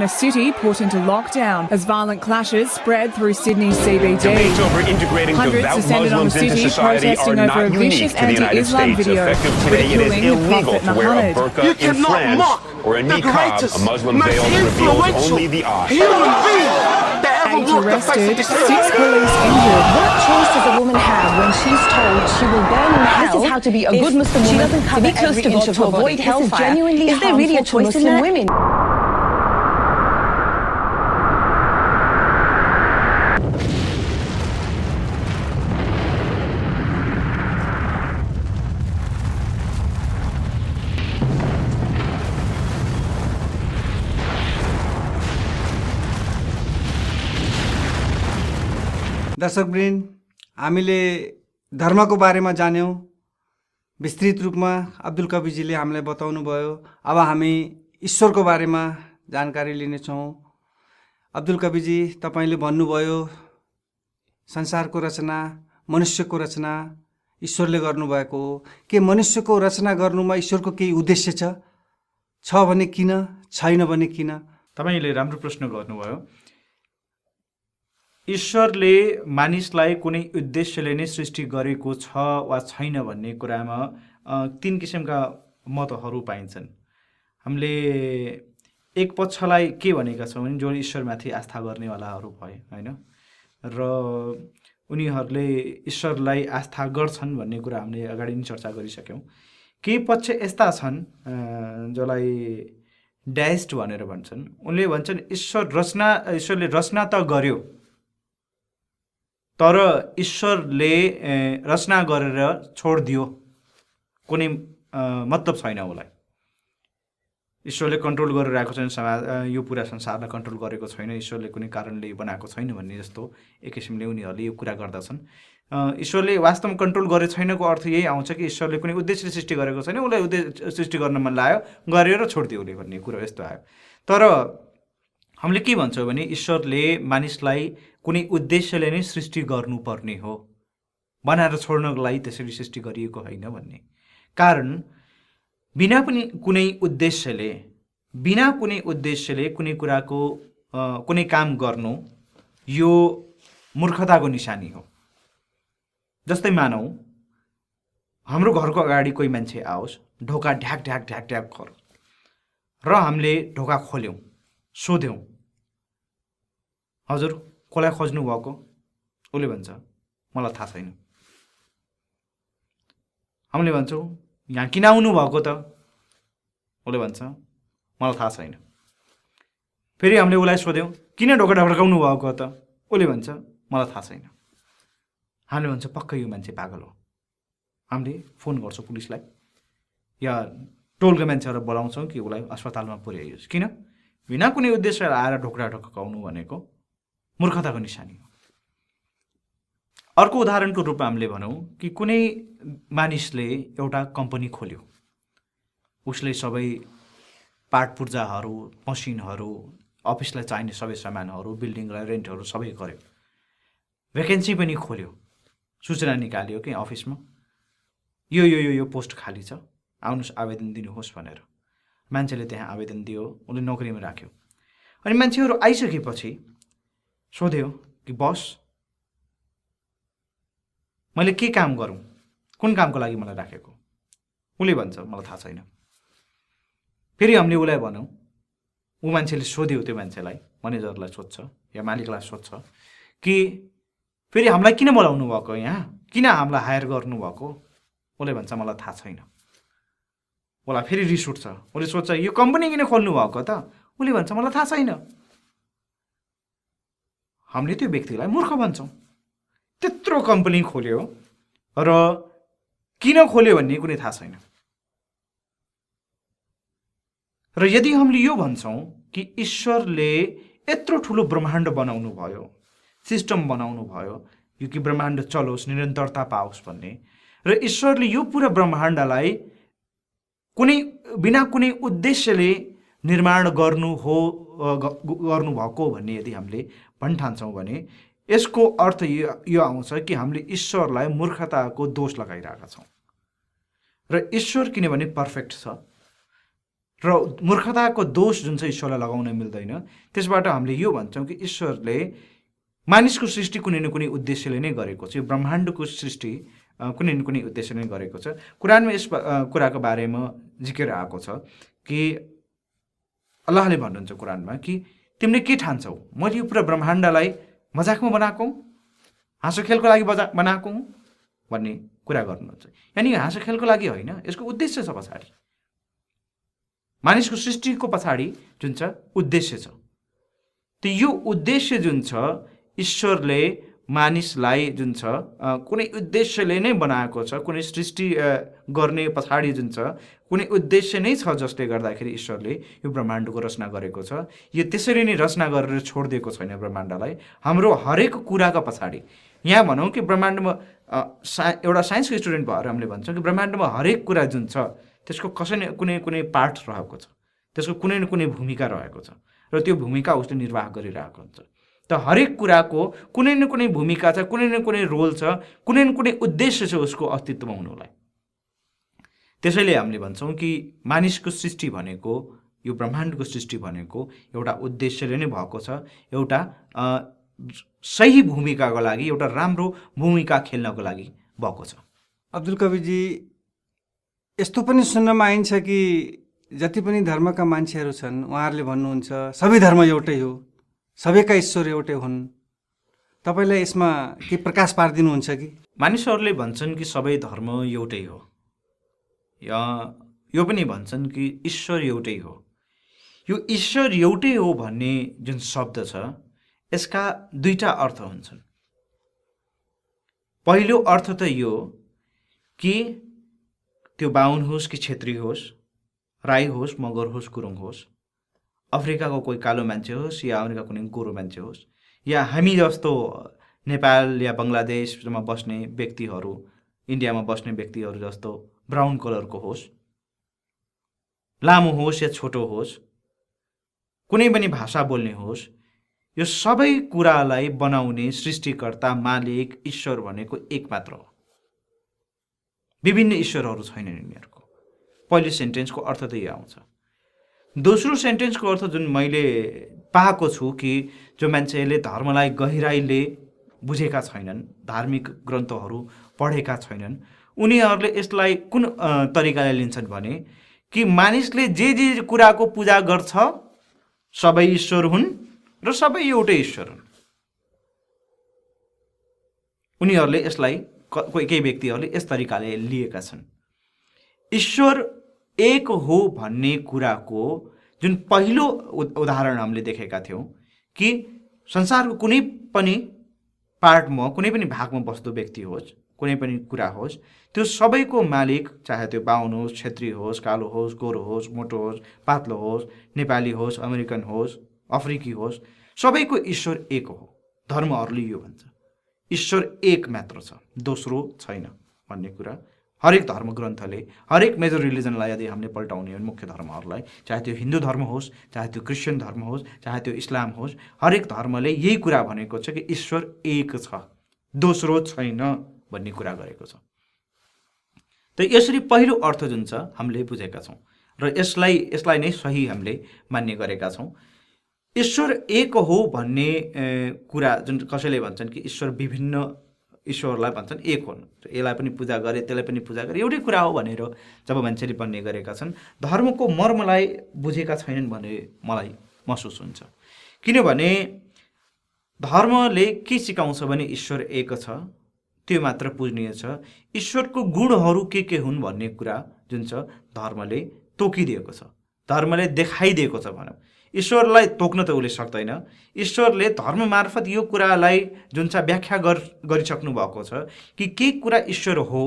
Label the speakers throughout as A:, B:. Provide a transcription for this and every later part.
A: and a city put into lockdown as violent clashes spread through Sydney's CBD.
B: Debates over integrating
A: Hundreds
B: devout
A: descended on the
B: Muslims into
A: city
B: society are
A: protesting over
B: not
A: a
B: unique
A: vicious
B: to the United
A: anti-Islam
B: States.
A: video
B: Effective today, it is
A: ridiculing the
B: illegal
A: Prophet
B: to wear a
A: Muhammad.
B: burqa
C: You
B: in
C: cannot
B: France
C: mock
B: or a
C: the
B: niqab.
C: greatest,
B: A Muslim
C: most
B: veil reveals
C: influential
B: only the eyes.
C: human being that ever
A: 8
C: walked the face of
A: arrested,
C: this
A: 6
C: earth.
A: police injured.
D: What choice does a woman have when she's told she will burn in hell?
E: This is how to be a good Muslim
D: She
E: woman,
D: doesn't
E: to
D: cover
E: be close
D: every
E: to God,
D: inch of
E: to
D: her
E: avoid
D: body. This is
E: hellfire.
D: genuinely
E: Is there really a
D: harmful to
E: choice in
D: Muslim
E: that?
D: women?
F: दर्शकवृन्द, हामीले धर्मको बारेमा जान्यौँ। विस्तृत रूपमा अब्दुल कवीजीले हामीलाई बताउनु भयो। अब हामी ईश्वरको बारेमा जानकारी लिनेछौँ। अब्दुल कवीजी, तपाईले भन्नुभयो संसारको रचना, मनुष्यको रचना ईश्वरले गर्नुभएको हो। के मनुष्यको रचना गर्नुमा ईश्वरको केही उद्देश्य छ भने किन, छैन भने किन?
G: तपाईले राम्रो प्रश्न गर्नुभयो। ईश्वरले मानिसलाई कुनै उद्देश्यले नै सृष्टि गरेको छ वा छैन भन्ने कुरामा 3 किसिमका मतहरू पाइन्छन्। हामीले एक पक्षलाई के भनेका छौँ भने जो ईश्वरमाथि आस्था गर्नेवालाहरू भए, हैन, र उनीहरूले ईश्वरलाई आस्था गर्छन् भन्ने कुरा हामीले अगाडि नै चर्चा गरिसक्यौँ। केही पक्ष यस्ता छन् जसलाई डाइस्ट भनेर भन्छन्। उनले भन्छन् ईश्वरले रचना त गर्यो, तर ईश्वरले रचना गरेर छोडिदियो, कुनै मतलब छैन उसलाई। ईश्वरले कन्ट्रोल गरिरहेको छैन यो पुरा संसारलाई कन्ट्रोल गरेको छैन, ईश्वरले कुनै कारणले बनाएको छैन भन्ने जस्तो एक किसिमले उनीहरूले यो कुरा गर्दछन्। ईश्वरले वास्तवमा कन्ट्रोल गरे छैनको अर्थ यही आउँछ कि ईश्वरले कुनै उद्देश्यले सृष्टि गरेको छैन, उसलाई उद्देश्य सृष्टि गर्न मन लाग्यो, गरेर छोडिदियो उसले भन्ने कुरा यस्तो आयो। तर हामीले के भन्छौँ भने ईश्वरले मानिसलाई कुनै उद्देश्यले नै सृष्टि गर्नुपर्ने हो, बनाएर छोड्नको लागि त्यसरी सृष्टि गरिएको होइन भन्ने। कारण बिना कुनै उद्देश्यले कुनै कुराको कुनै काम गर्नु यो मूर्खताको निशानी हो। जस्तै मानौँ हाम्रो घरको अगाडि कोही मान्छे आओस्, ढोका ढ्याक ढ्याक ढ्याक ढ्याक गरोस् र हामीले ढोका खोल्यौँ, सोध्यौँ, हजुर कसलाई खोज्नु भएको? उसले भन्छ मलाई थाहा छैन। हामीले भन्छौँ यहाँ किन आउनु भएको त? उसले भन्छ मलाई थाहा छैन। फेरि हामीले उसलाई सोध्यौँ किन ढोका ढड्काउनु भएको त? उसले भन्छ मलाई थाहा छैन। हामीले भन्छ पक्कै यो मान्छे पागल हो। हामीले फोन गर्छौँ पुलिसलाई या टोलका मान्छेहरू बोलाउँछौँ कि उसलाई अस्पतालमा पुर्याइयोस्। किन? बिना कुनै उद्देश्य आएर ढोका ढड्काउनु भनेको मूर्खताको निशानी हो। अर्को उदाहरणको रूपमा हामीले भनौँ कि कुनै मानिसले एउटा कम्पनी खोल्यो, उसले सबै पार्ट पुर्जाहरू, मसिनहरू, अफिसलाई चाहिने सबै सामानहरू, बिल्डिङलाई रेन्टहरू सबै गर्यो, भ्याकेन्सी पनि खोल्यो, सूचना निकाल्यो कि अफिसमा यो पोस्ट खाली छ, आउनुहोस् आवेदन दिनुहोस् भनेर। मान्छेले त्यहाँ आवेदन दियो, उसले नोकरीमा राख्यो। अनि मान्छेहरू आइसकेपछि सोध्यो कि बस मैले के काम गरौँ, कुन कामको लागि मलाई राखेको? उसले भन्छ मलाई थाहा छैन। फेरि हामीले उसलाई भनौँ, ऊ मान्छेले सोध्यो त्यो मान्छेलाई, म्यानेजरलाई सोध्छ या मालिकलाई सोध्छ कि फेरि हामीलाई किन बोलाउनु भएको, यहाँ किन हामीलाई हायर गर्नुभएको? उसले भन्छ मलाई थाहा छैन। उसलाई फेरि रिस उठ्छ, उसले सोध्छ यो कम्पनी किन खोल्नु भएको त? उसले भन्छ मलाई थाहा छैन। हामीले त्यो व्यक्तिलाई मूर्ख भन्छौँ। त्यत्रो कम्पनी खोल्यो र किन खोल्यो भन्ने कुनै थाहा छैन। र यदि हामीले यो भन्छौँ कि ईश्वरले यत्रो ठुलो ब्रह्माण्ड बनाउनु भयो, सिस्टम बनाउनु भयो, यो कि ब्रह्माण्ड चलोस्, निरन्तरता पाओस् भन्ने, र ईश्वरले यो पुरा ब्रह्माण्डलाई बिना कुनै उद्देश्यले निर्माण गर्नुभएको भन्ने यदि हामीले भन्ठान्छौँ भने यसको अर्थ यो आउँछ कि हामीले ईश्वरलाई मूर्खताको दोष लगाइरहेका छौँ। र ईश्वर किनभने पर्फेक्ट छ, र मूर्खताको दोष जुन छ ईश्वरलाई लगाउन मिल्दैन। त्यसबाट हामीले यो भन्छौँ कि ईश्वरले मानिसको सृष्टि कुनै न कुनै उद्देश्यले नै गरेको छ। यो ब्रह्माण्डको सृष्टि कुनै न कुनै उद्देश्यले नै गरेको छ। कुरानमा यस कुराको बारेमा जिकिर आएको छ कि अल्लाहले भन्नुहुन्छ कुरानमा कि तिमीले के ठान्छौ, मैले यो पुरा ब्रह्माण्डलाई मजाकमा बनाएको हुँ, हाँसो खेलको लागि बनाएको हुँ भन्ने कुरा गर्नुहुन्छ। यानि हाँसो खेलको लागि होइन, यसको उद्देश्य छ पछाडि, मानिसको सृष्टिको पछाडि जुन छ उद्देश्य छ। त यो उद्देश्य जुन छ ईश्वरले मानिसलाई जुन छ कुनै उद्देश्यले नै बनाएको छ, कुनै सृष्टि गर्ने पछाडि जुन छ कुनै उद्देश्य नै छ जसले गर्दाखेरि ईश्वरले यो ब्रह्माण्डको रचना गरेको छ। यो त्यसरी नै रचना गरेर छोडिदिएको छैन ब्रह्माण्डलाई। हाम्रो हरेक कुराका पछाडि, यहाँ भनौँ कि ब्रह्माण्डमा एउटा साइन्सको स्टुडेन्ट भएर हामीले भन्छौँ कि ब्रह्माण्डमा हरेक कुरा जुन छ त्यसको कसै न कुनै पार्ट रहेको छ, त्यसको कुनै न कुनै भूमिका रहेको छ र त्यो भूमिका उसले निर्वाह गरिरहेको हुन्छ। त हरेक कुराको कुनै न कुनै भूमिका छ, कुनै न कुनै रोल छ, कुनै न कुनै उद्देश्य छ उसको अस्तित्वमा हुनुलाई। त्यसैले हामीले भन्छौँ कि मानिसको सृष्टि भनेको, यो ब्रह्माण्डको सृष्टि भनेको एउटा उद्देश्यले नै भएको छ, एउटा सही भूमिकाको लागि, एउटा राम्रो भूमिका खेल्नको लागि भएको छ।
F: अब्दुल कवीजी, यस्तो पनि सुन्नमा आइन्छ कि जति पनि धर्मका मान्छेहरू छन् उहाँहरूले भन्नुहुन्छ सबै धर्म एउटै हो, सबैका ईश्वर एउटै हुन्। तपाईँलाई यसमा के प्रकाश पारिदिनुहुन्छ कि?
G: मानिसहरूले भन्छन् कि सबै धर्म एउटै हो, यो पनि भन्छन् कि ईश्वर एउटै हो। यो ईश्वर एउटै हो भन्ने जुन शब्द छ यसका दुईटा अर्थ हुन्छन्। पहिलो अर्थ त यो कि त्यो बाहुन होस् कि छेत्री होस्, राई होस्, मगर होस्, गुरुङ होस्, अफ्रिकाको कोही कालो मान्छे होस् या अमेरिका कुनै गोरो मान्छे होस्, या हामी जस्तो नेपाल या बङ्गलादेशमा बस्ने व्यक्तिहरू, इन्डियामा बस्ने व्यक्तिहरू जस्तो ब्राउन कलरको होस्, लामो होस् या छोटो होस्, कुनै पनि भाषा बोल्ने होस्, यो सबै कुरालाई बनाउने सृष्टिकर्ता, मालिक, ईश्वर भनेको एक मात्र हो। विभिन्न ईश्वरहरू छैनन् यिनीहरूको। पहिलो सेन्टेन्सको अर्थ त यो आउँछ। दोस्रो सेन्टेन्सको अर्थ जुन मैले पाएको छु कि जो मान्छेले धर्मलाई गहिराइले बुझेका छैनन्, धार्मिक ग्रन्थहरू पढेका छैनन्, उनीहरूले यसलाई कुन तरिकाले लिन्छन् भने कि मानिसले जे कुराको पूजा गर्छ सबै ईश्वर हुन् र सबै एउटै ईश्वर हुन्। उनीहरूले यसलाई केही व्यक्तिहरूले यस तरिकाले लिएका छन्। ईश्वर एक हो भन्ने कुराको जुन पहिलो उदाहरण हामीले देखेका थियौँ कि संसारको कुनै पनि पार्टमा, कुनै पनि भागमा बस्दो व्यक्ति होस्, कुनै पनि कुरा होस्, त्यो सबैको मालिक, चाहे त्यो बाहुन होस्, क्षेत्री होस्, कालो होस्, गोरो होस्, मोटो होस्, पातलो होस्, नेपाली होस्, अमेरिकन होस्, अफ्रिकी होस्, सबैको ईश्वर एक हो। धर्महरूले यो भन्छ ईश्वर एक मात्र छ, दोस्रो छैन भन्ने कुरा हरेक धर्म ग्रन्थले, हरेक मेजर रिलिजनलाई यदि हामीले पल्टाउने हो भने, मुख्य धर्महरूलाई, चाहे त्यो हिन्दू धर्म होस्, चाहे त्यो क्रिस्चियन धर्म होस्, चाहे त्यो इस्लाम होस्, हरेक धर्मले यही कुरा भनेको छ कि ईश्वर एक छ, दोस्रो छैन भन्ने कुरा गरेको छ। त यसरी पहिलो अर्थ जुन छ हामीले बुझेका छौँ र यसलाई नै सही हामीले मान्ने गरेका छौँ। ईश्वर एक हो भन्ने कुरा जुन कसैले भन्छन् कि ईश्वर विभिन्न ईश्वरलाई भन्छन् एक हुन्, यसलाई पनि पूजा गरे, त्यसलाई पनि पूजा गरे, एउटै कुरा हो भनेर जब मान्छेले भन्ने गरेका छन्, धर्मको मर्मलाई बुझेका छैनन् भन्ने मलाई महसुस हुन्छ। किनभने धर्मले के सिकाउँछ भने ईश्वर एक छ, त्यो मात्र पूजनीय छ। ईश्वरको गुणहरू के हुन् भन्ने कुरा जुन छ धर्मले तोकिदिएको छ, धर्मले देखाइदिएको छ। भनौँ ईश्वरलाई तोक्न त उसले सक्दैन। ईश्वरले धर्म मार्फत यो कुरालाई जुन छ व्याख्या गरिसक्नु भएको छ कि के कुरा ईश्वर हो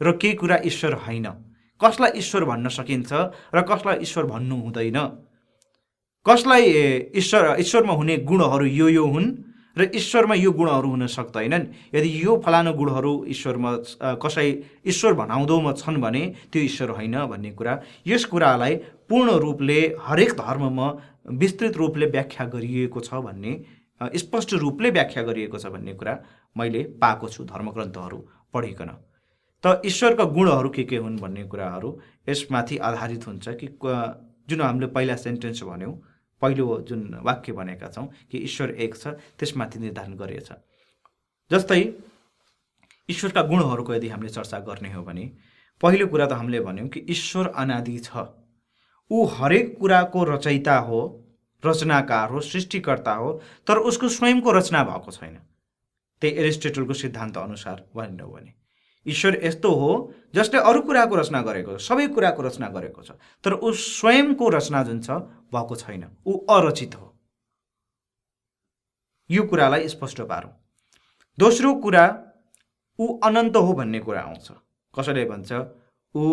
G: र के कुरा ईश्वर होइन, कसलाई ईश्वर भन्न सकिन्छ र कसलाई ईश्वर भन्नु हुँदैन, कसलाई ईश्वरमा हुने गुणहरू यो हुन् र ईश्वरमा यो गुणहरू हुन सक्दैनन्। यदि यो फलानु गुणहरू ईश्वरमा कसै ईश्वर भनाउँदोमा छन् भने त्यो ईश्वर होइन भन्ने कुरा, यस कुरालाई पूर्ण रूपले हरेक धर्ममा विस्तृत रूपले व्याख्या गरिएको छ भन्ने, स्पष्ट रूपले व्याख्या गरिएको छ भन्ने कुरा मैले पाएको छु धर्मग्रन्थहरू पढिकन। त ईश्वरका गुणहरू के हुन् भन्ने कुराहरू यसमाथि आधारित हुन्छ कि जुन हामीले पहिला सेन्टेन्स भन्यौँ, पहिलो जुन वाक्य भनेका छौँ कि ईश्वर एक छ, त्यसमाथि निर्धारण गरिएछ। जस्तै ईश्वरका गुणहरूको यदि हामीले चर्चा गर्ने हो भने पहिलो कुरा त हामीले भन्यौँ कि ईश्वर अनादि छ। ऊ हरेक कुराको रचयिता हो, रचनाकार हो, सृष्टिकर्ता हो, तर उसको स्वयंको रचना भएको छैन। त्यही एरिस्टोटलको सिद्धान्त अनुसार भन्नु हो भने ईश्वर यस्तो हो जसले अरू कुराको रचना गरेको छ, सबै कुराको रचना गरेको छ, तर ऊ स्वयंको रचना जुन छ भएको छैन, ऊ अरचित हो। यो कुरालाई स्पष्ट पारौँ। दोस्रो कुरा, ऊ अनन्त हो भन्ने कुरा आउँछ। कसैले भन्छ ऊ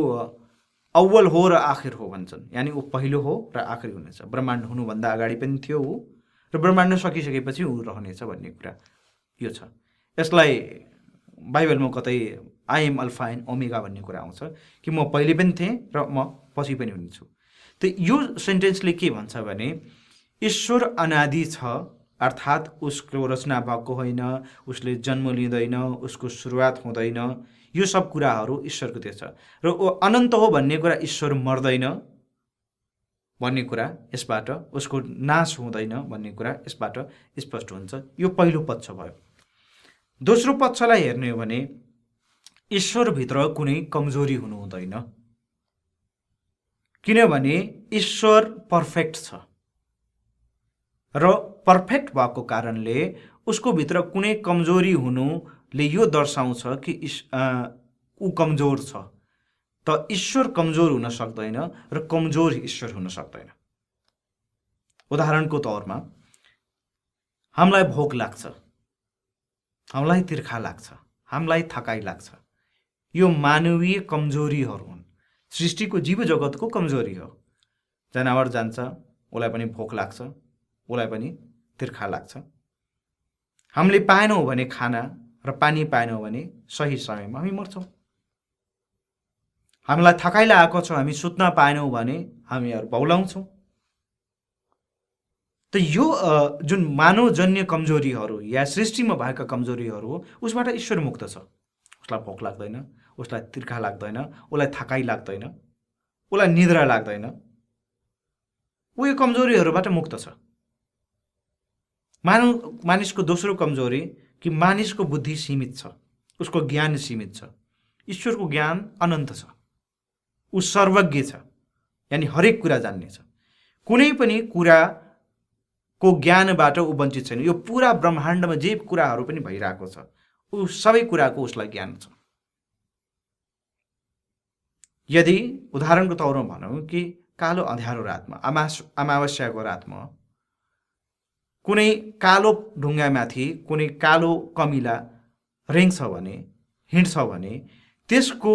G: अव्वल हो र आखिर हो भन्छन्, यानि ऊ पहिलो हो र आखिर हुनेछ। ब्रह्माण्ड हुनुभन्दा अगाडि पनि थियो ऊ, र ब्रह्माण्ड सकिसकेपछि ऊ रहनेछ भन्ने कुरा यो छ। यसलाई बाइबलमा कतै I am alpha and omega भन्ने कुरा आउँछ कि म पहिले पनि थिएँ र म पछि पनि हुनेछु। त यो सेन्टेन्सले के भन्छ भने ईश्वर अनादि छ, अर्थात् उसको रचना भएको होइन, उसले जन्म लिँदैन, उसको सुरुवात हुँदैन, यो सब कुराहरू ईश्वरको त्यो छ। र ऊ अनन्त हो भन्ने कुरा, ईश्वर मर्दैन भन्ने कुरा यसबाट, उसको नाश हुँदैन भन्ने कुरा यसबाट स्पष्ट हुन्छ। यो पहिलो पक्ष भयो। दोस्रो पक्षलाई हेर्ने हो भने ईश्वरभित्र कुनै कमजोरी हुनु हुँदैन, किनभने ईश्वर पर्फेक्ट छ र पर्फेक्ट भएको कारणले उसको भित्र कुनै कमजोरी हुनुले यो दर्शाउँछ कि ऊ कमजोर छ। त ईश्वर कमजोर हुन सक्दैन र कमजोर ईश्वर हुन सक्दैन। उदाहरणको तौरमा हामीलाई भोक लाग्छ, हामीलाई तिर्खा लाग्छ, हामीलाई थकाइ लाग्छ, यो मानवीय कमजोरीहरू हुन्, सृष्टिको जीव जगतको कमजोरी हो। जनावर जान्छ, उसलाई पनि भोक लाग्छ, उसलाई पनि तिर्खा लाग्छ। हामीले पाएनौँ भने खाना र पानी पाएनौँ भने सही समयमा हामी मर्छौँ। हामीलाई थकाइ लागेको छ, हामी सुत्न पाएनौँ भने हामीहरू बौलाउँछौँ। त यो जुन मानवजन्य कमजोरीहरू या सृष्टिमा भएका कमजोरीहरू हो, उसबाट ईश्वर मुक्त छ। उसलाई भोक लाग्दैन, उसलाई तिर्खा लाग्दैन, उसलाई थकाइ लाग्दैन, उसलाई निद्रा लाग्दैन, ऊ यो कमजोरीहरूबाट मुक्त छ। मानिसको दोस्रो कमजोरी कि मानिसको बुद्धि सीमित छ, उसको ज्ञान सीमित छ। ईश्वरको ज्ञान अनन्त छ, ऊ सर्वज्ञ छ, यानि हरेक कुरा जान्ने छ। कुनै पनि कुराको ज्ञानबाट ऊ वञ्चित छैन। यो पुरा ब्रह्माण्डमा जे कुराहरू पनि भइरहेको छ, ऊ सबै कुराको उसलाई ज्ञान छ। यदि उदाहरणको तौरमा भनौँ कि कालो अँध्यारो रातमा, अमावस्याको रातमा कुनै कालो ढुङ्गामाथि कुनै कालो कमिला रेङ्छ भने, हिँड्छ भने त्यसको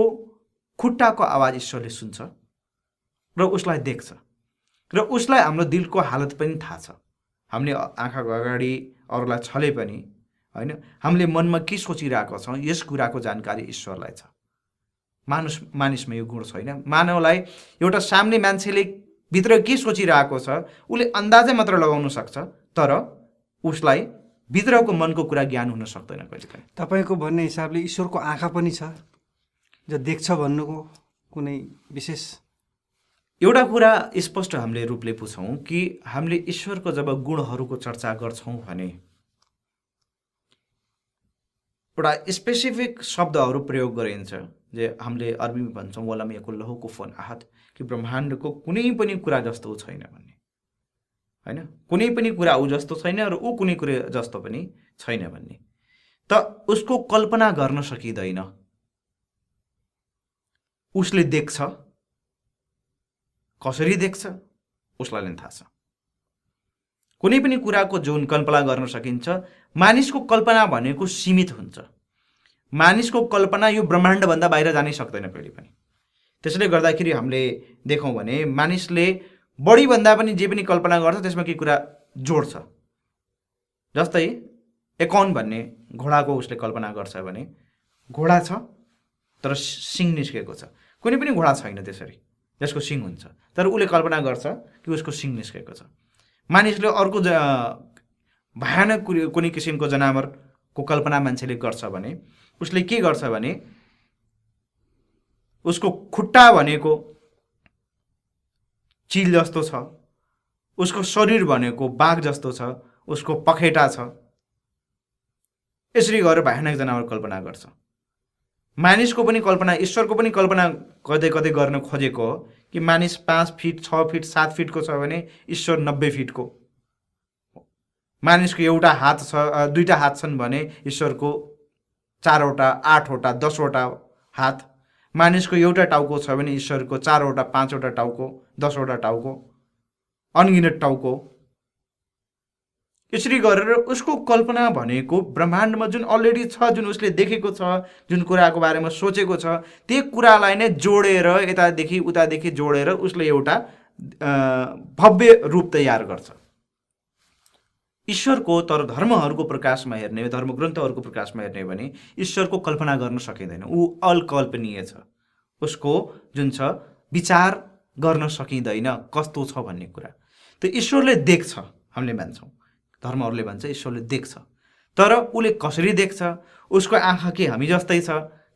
G: खुट्टाको आवाज ईश्वरले सुन्छ र उसलाई देख्छ, र उसलाई हाम्रो दिलको हालत पनि थाहा छ। हामीले आँखाको अगाडि अरूलाई छले पनि होइन, हामीले मनमा के सोचिरहेको छौँ यस कुराको जानकारी ईश्वरलाई छ। मानिसमा यो गुण छैन। मानवलाई एउटा सामने मान्छेले भित्र के सोचिरहेको छ उसले अन्दाजै मात्र लगाउन सक्छ, तर उसलाई भित्रको मनको कुरा ज्ञान हुन सक्दैन कहिले पनि।
F: तपाईँको भन्ने हिसाबले ईश्वरको आँखा पनि छ जो देख्छ भन्नुको कुनै विशेष?
G: एउटा कुरा स्पष्ट हामीले रूपले पुछौँ कि हामीले ईश्वरको जब गुणहरूको चर्चा गर्छौँ भने एउटा स्पेसिफिक शब्दहरू प्रयोग गरिन्छ, जे हामीले अरबीमा भन्छौँ वलम यकुल्लहु कुफुवन अहद, कि ब्रह्माण्डको कुनै पनि कुरा जस्तो छैन भन्ने होइन। कुनै पनि कुरा ऊ जस्तो छैन र ऊ कुनै कुरा जस्तो पनि छैन भन्ने। त उसको कल्पना गर्न सकिँदैन। उसले देख्छ, कसरी देख्छ उसलाई नै थाहा छ। कुनै पनि कुराको जुन कल्पना गर्न सकिन्छ, मानिसको कल्पना भनेको सीमित हुन्छ। मानिसको कल्पना यो ब्रह्माण्डभन्दा बाहिर जानै सक्दैन कहिले पनि। त्यसैले गर्दाखेरि हामीले देखौँ भने मानिसले बढीभन्दा पनि जे पनि कल्पना गर्छ त्यसमा केही कुरा जोड्छ। जस्तै एकाउन भन्ने घोडाको उसले कल्पना गर्छ भने घोडा छ तर सिङ निस्केको छ। कुनै पनि घोडा छैन त्यसरी जसको सिङ हुन्छ, तर उसले कल्पना गर्छ कि उसको सिङ निस्केको छ। मानिसले अर्को भयानक कुनै किसिमको जनावरको कल्पना मान्छेले गर्छ भने उसले के गर्छ भने उसको खुट्टा भनेको चिल जस्तो छ, उसको शरीर भनेको बाघ जस्तो छ, उसको पखेटा छ। यसरी गरेर भयानक जनावर कल्पना गर्छ। मानिसको पनि कल्पना, ईश्वरको पनि कल्पना कतै कतै गर्न खोजेको हो कि मानिस 5 फिट 6 फिट 7 फिटको छ भने ईश्वर 90 फिटको। मानिसको एउटा हात छ, दुईटा हात छन् भने ईश्वरको 4वटा 8वटा 10वटा हात। मानिसको एउटा टाउको छ भने ईश्वरको 4वटा 5वटा टाउको 10वटा टाउको, अनगिनत टाउको। यसरी गरेर उसको कल्पना भनेको ब्रह्माण्डमा जुन अलरेडी छ, जुन उसले देखेको छ, जुन कुराको बारेमा सोचेको छ, त्यो कुरालाई नै जोडेर यतादेखि उतादेखि जोडेर उसले एउटा भव्य रूप तयार गर्छ ईश्वरको। तर धर्महरूको प्रकाशमा हेर्ने, धर्मग्रन्थहरूको प्रकाशमा हेर्ने भने ईश्वरको कल्पना गर्न सकिँदैन। ऊ अकल्पनीय छ। उसको जुन छ विचार गर्न सकिँदैन कस्तो छ भन्ने कुरा। त ईश्वरले देख्छ, हामीले मान्छौँ, धर्महरूले भन्छ ईश्वरले देख्छ। तर उसले कसरी देख्छ? उसको आँखा के हामी जस्तै छ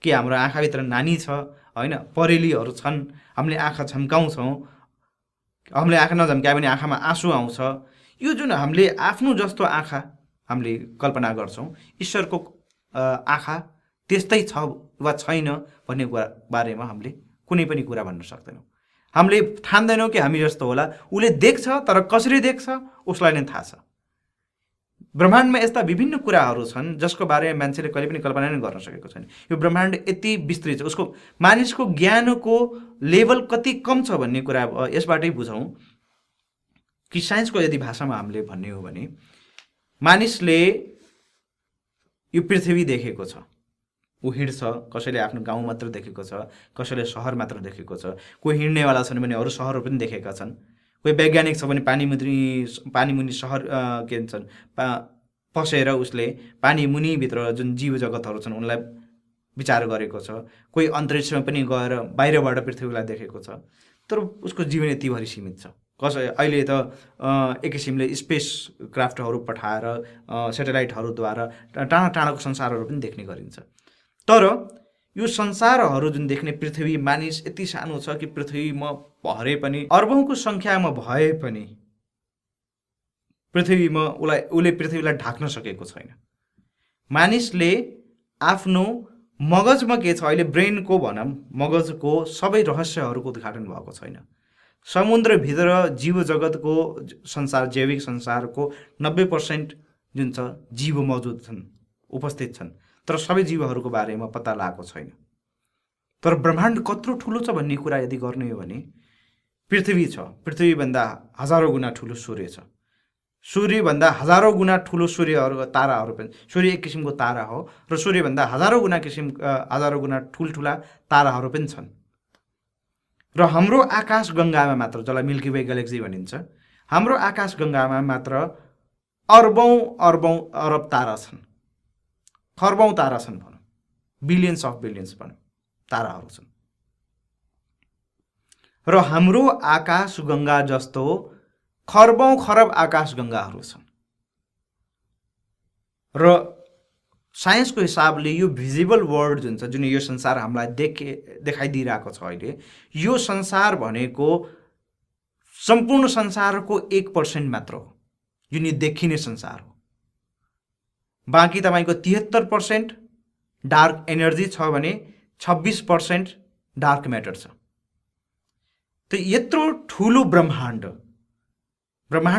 G: कि हाम्रो आँखाभित्र नानी छ, होइन? परेलीहरू छन्, हामीले आँखा झम्काउँछौँ, हामीले आँखा नझम्कायो भने आँखामा आँसु आउँछ। यो जुन हामीले आफ्नो जस्तो आँखा हामीले कल्पना गर्छौँ, ईश्वरको आँखा त्यस्तै छ वा छैन भन्ने कुरा बारेमा हामीले कुनै पनि कुरा भन्न सक्दैनौँ। हामीले ठान्दैनौँ कि हामी जस्तो होला। उसले देख्छ, तर कसरी देख्छ उसलाई नै थाहा छ। ब्रह्माण्डमा यस्ता विभिन्न कुराहरू छन् जसको बारेमा मान्छेले कहिले पनि कल्पना नै गर्न सकेको छैन। यो ब्रह्माण्ड यति विस्तृत छ, उसको मानिसको ज्ञानको लेभल कति कम छ भन्ने कुरा यसबाटै बुझौँ कि साइन्सको यदि भाषामा हामीले भन्ने हो भने मानिसले यो पृथ्वी देखेको छ, ऊ हिँड्छ, कसैले आफ्नो गाउँ मात्र देखेको छ, कसैले सहर मात्र देखेको छ, कोही हिँड्नेवाला छन् भने अरू सहरहरू पनि देखेका छन्, कोही वैज्ञानिक छ भने पानीमुनि सहर के भन्छन् पसेर उसले पानी मुनिभित्र जुन जीव जगतहरू छन् उनलाई विचार गरेको छ, कोही अन्तरिक्षमा पनि गएर बाहिरबाट पृथ्वीलाई देखेको छ। तर उसको जीवन यतिभरि सीमित छ। अहिले त एक किसिमले स्पेस क्राफ्टहरू पठाएर सेटेलाइटहरूद्वारा टाढा टाढाको संसारहरू पनि देख्ने गरिन्छ। तर यो संसारहरू जुन देख्ने पृथ्वी, मानिस यति सानो छ कि पृथ्वीमा भरे पनि अर्बौंको सङ्ख्यामा भए पनि पृथ्वीमा उसले पृथ्वीलाई ढाक्न सकेको छैन। मानिसले आफ्नो मगजमा के छ, अहिले ब्रेनको भनौँ, मगजको सबै रहस्यहरूको उद्घाटन भएको छैन। समुद्रभित्र जीव जगतको संसार, जैविक संसारको 90% जुन छ जीव मौजुद छन्, उपस्थित छन्, तर सबै जीवहरूको बारेमा पत्ता लागेको छैन। तर ब्रह्माण्ड कत्रो ठुलो छ भन्ने कुरा यदि गर्ने हो भने पृथ्वी छ, पृथ्वीभन्दा हजारौँ गुणा ठुलो सूर्य छ, सूर्यभन्दा हजारौँ गुणा ठुलो सूर्यहरू ताराहरू पनि, सूर्य एक किसिमको तारा हो र सूर्यभन्दा हजारौँ गुणा ठुल्ठुला ताराहरू पनि छन्। र हाम्रो आकाश गङ्गामा मात्र, जसलाई मिल्की वे ग्यालेक्सी भनिन्छ, हाम्रो आकाश गङ्गामा मात्र अरब तारा छन्, खर्बौँ तारा छन् भनौँ, बिलियन्स अफ बिलियन्स भनौँ ताराहरू छन्। र हाम्रो आकाश गङ्गा जस्तो खर्बौँ खरब आकाश गङ्गाहरू छन्। र साइन्सको हिसाबले यो भिजिबल वर्ल्ड जुन छ, जुन यो संसार हामीलाई देखाइदिइरहेको छ अहिले, यो संसार भनेको सम्पूर्ण संसारको 1% मात्र हो, जुन यो देखिने संसार हो। बाँकी तपाईँको 73% डार्क एनर्जी छ भने 26% डार्क म्याटर छ। त यत्रो ठुलो ब्रह्माण्ड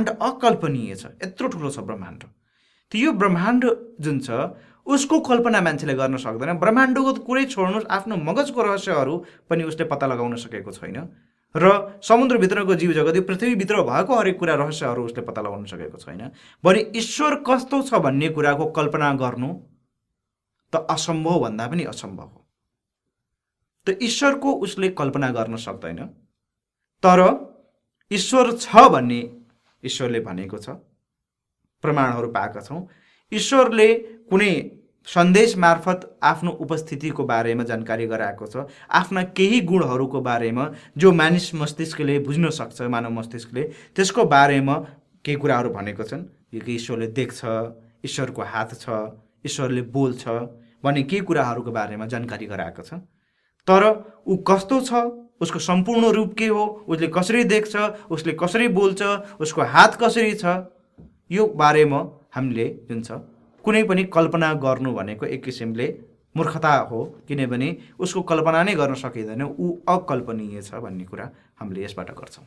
G: अकल्पनीय छ, यत्रो ठुलो छ ब्रह्माण्ड। त यो ब्रह्माण्ड जुन छ उसको कल्पना मान्छेले गर्न सक्दैन। ब्रह्माण्डको कुरै छोड्नुहोस्, आफ्नो मगजको रहस्यहरू पनि उसले पत्ता लगाउन सकेको छैन। र समुद्रभित्रको जीव जगत, यो पृथ्वीभित्र भएको हरेक कुरा रहस्यहरू उसले पत्ता लगाउन सकेको छैन। भने ईश्वर कस्तो छ भन्ने कुराको कल्पना गर्नु त असम्भव भन्दा पनि असम्भव हो। त ईश्वरको उसले कल्पना गर्न सक्दैन। तर ईश्वर छ भन्ने ईश्वरले भनेको छ, प्रमाणहरू पाएका छौँ। ईश्वरले कुनै सन्देश मार्फत आफ्नो उपस्थितिको बारेमा जानकारी गराएको छ, आफ्ना केही गुणहरूको बारेमा जो मानिस मस्तिष्कले बुझ्न सक्छ, मानव मस्तिष्कले, त्यसको बारेमा केही कुराहरू भनेको छन्। यो कि ईश्वरले देख्छ, ईश्वरको हात छ, ईश्वरले बोल्छ भन्ने केही कुराहरूको बारेमा जानकारी गराएको छ। तर ऊ कस्तो छ उसको सम्पूर्ण रूप के हो, उसले कसरी देख्छ, उसले कसरी बोल्छ, उसको हात कसरी छ, यो बारेमा हामीले जुन छ कुनै पनि कल्पना गर्नु भनेको एक किसिमले मूर्खता हो, किनभने उसको कल्पना नै गर्न सकिँदैन, ऊ अकल्पनीय छ भन्ने कुरा हामीले यसबाट गर्छौँ।